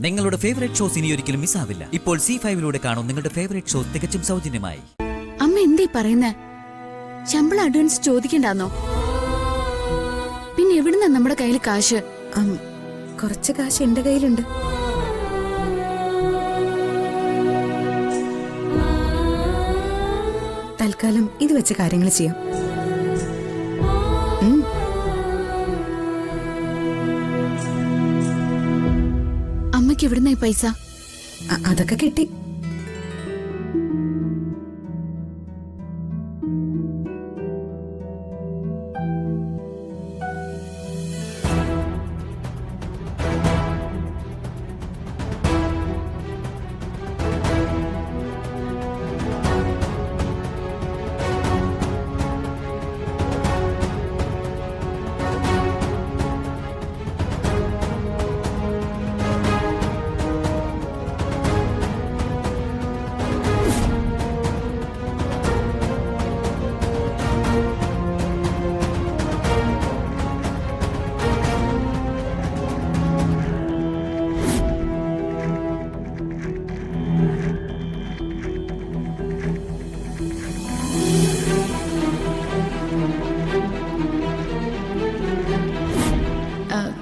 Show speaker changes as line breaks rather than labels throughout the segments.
നിങ്ങളുടെ favourite shows ഇനി ഒരിക്കലും മിസ്സാവില്ല. ഇപ്പോൾ C5 കാണും നിങ്ങളുടെ ഫേവറേറ്റ് ഷോസ് തികച്ചും സൗജന്യമായി.
അമ്മ എന്തേ പറയുന്നേ? ശമ്പളം അഡ്വാൻസ് ചോദിക്കണ്ടാന്നോ? പിന്നെ എവിടുന്നാ നമ്മുടെ കയ്യിൽ കാശ്?
കുറച്ച് കാശ് എന്റെ കയ്യിലുണ്ട്. തൽക്കാലം ഇത് വെച്ച് കാര്യങ്ങൾ ചെയ്യാം.
അമ്മയ്ക്ക് എവിടുന്ന ഈ പൈസ?
അതൊക്കെ കിട്ടി.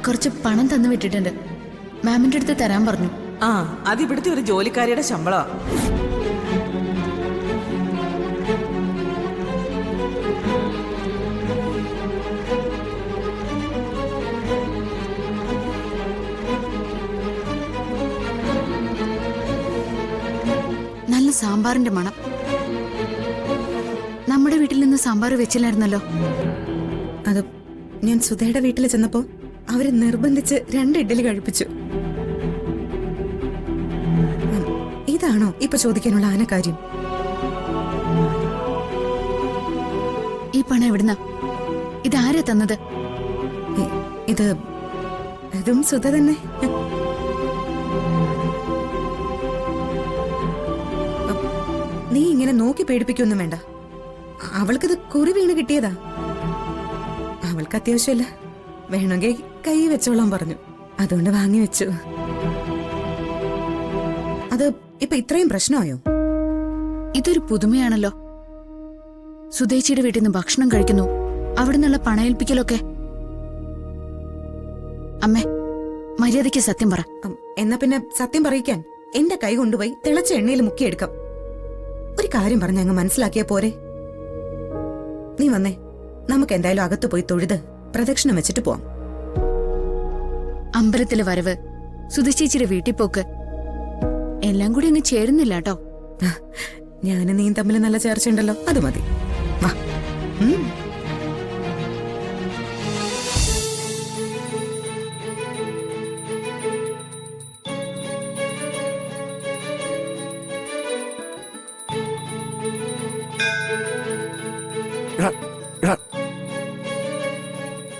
കുറച്ച് പണം തന്നു വിട്ടിട്ടുണ്ട്. മാമിന്റെ അടുത്ത് തരാൻ പറഞ്ഞു.
അത് ഇവിടുത്തെ ഒരു ജോലിക്കാരിയുടെ ശമ്പളമാ.
നല്ല സാമ്പാറിന്റെ മണം. നമ്മുടെ വീട്ടിൽ നിന്ന് സാമ്പാർ വെച്ചില്ലായിരുന്നല്ലോ.
അത് ഞാൻ സുധയുടെ വീട്ടിൽ ചെന്നപ്പോ അവരെ നിർബന്ധിച്ച് 2 ഇഡ്ഡലി കഴിപ്പിച്ചു. ഇതാണോ ഇപ്പൊ ചോദിക്കാനുള്ള ആനക്കാര്യം?
ഈ പണം എവിടുന്ന? ഇതാരാ തന്നത്?
ഇതും സുധ തന്നെ. നീ ഇങ്ങനെ നോക്കി പേടിപ്പിക്കൊന്നും വേണ്ട. അവൾക്കിത് കുറി വീണ് കിട്ടിയതാ. അവൾക്ക് അത്യാവശ്യമല്ല, വേണമെങ്കിൽ കൈ വെച്ചോളാൻ പറഞ്ഞു. അതുകൊണ്ട് വാങ്ങി വെച്ചു. അത് ഇപ്പൊ ഇത്രയും പ്രശ്നമായോ?
ഇതൊരു പുതുമയാണല്ലോ. സുധേച്ചിയുടെ വീട്ടിൽ നിന്ന് ഭക്ഷണം കഴിക്കുന്നു, അവിടെ നിന്നുള്ള പണയേൽപ്പിക്കലൊക്കെ. അമ്മേ, മര്യാദയ്ക്ക് സത്യം പറ.
എന്നാ പിന്നെ സത്യം പറയിക്കാൻ എന്റെ കൈ കൊണ്ടുപോയി തിളച്ച എണ്ണയിൽ മുക്കിയെടുക്കാം. ഒരു കാര്യം പറഞ്ഞ അങ്ങ് മനസ്സിലാക്കിയാ പോരെ? നീ വന്നേ, നമുക്ക് എന്തായാലും അകത്ത് പോയി തൊഴുത് പ്രദക്ഷിണം വെച്ചിട്ട് പോവാം.
അമ്പലത്തിലെ വരവ്, സുധേച്ചിയുടെ വീട്ടിൽ പോക്ക്, എല്ലാം കൂടി അങ്ങ് ചേരുന്നില്ല കേട്ടോ.
ഞാനും നീയും തമ്മിൽ നല്ല ചേർച്ചയുണ്ടല്ലോ, അത് മതി. വാ.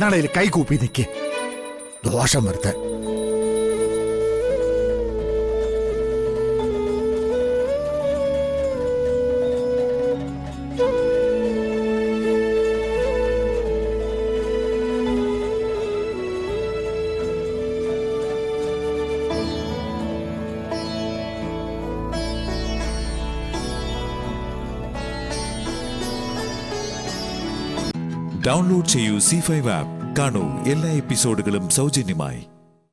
നാളെ കൈ കൂപ്പി നിൽക്കേ, ദോഷം വരുത്ത.
ഡൗൺലോഡ് ചെയ്യൂ C5 ആപ്പ്. കാണൂ എല്ലാ എപ്പിസോഡുകളും സൗജന്യമായി.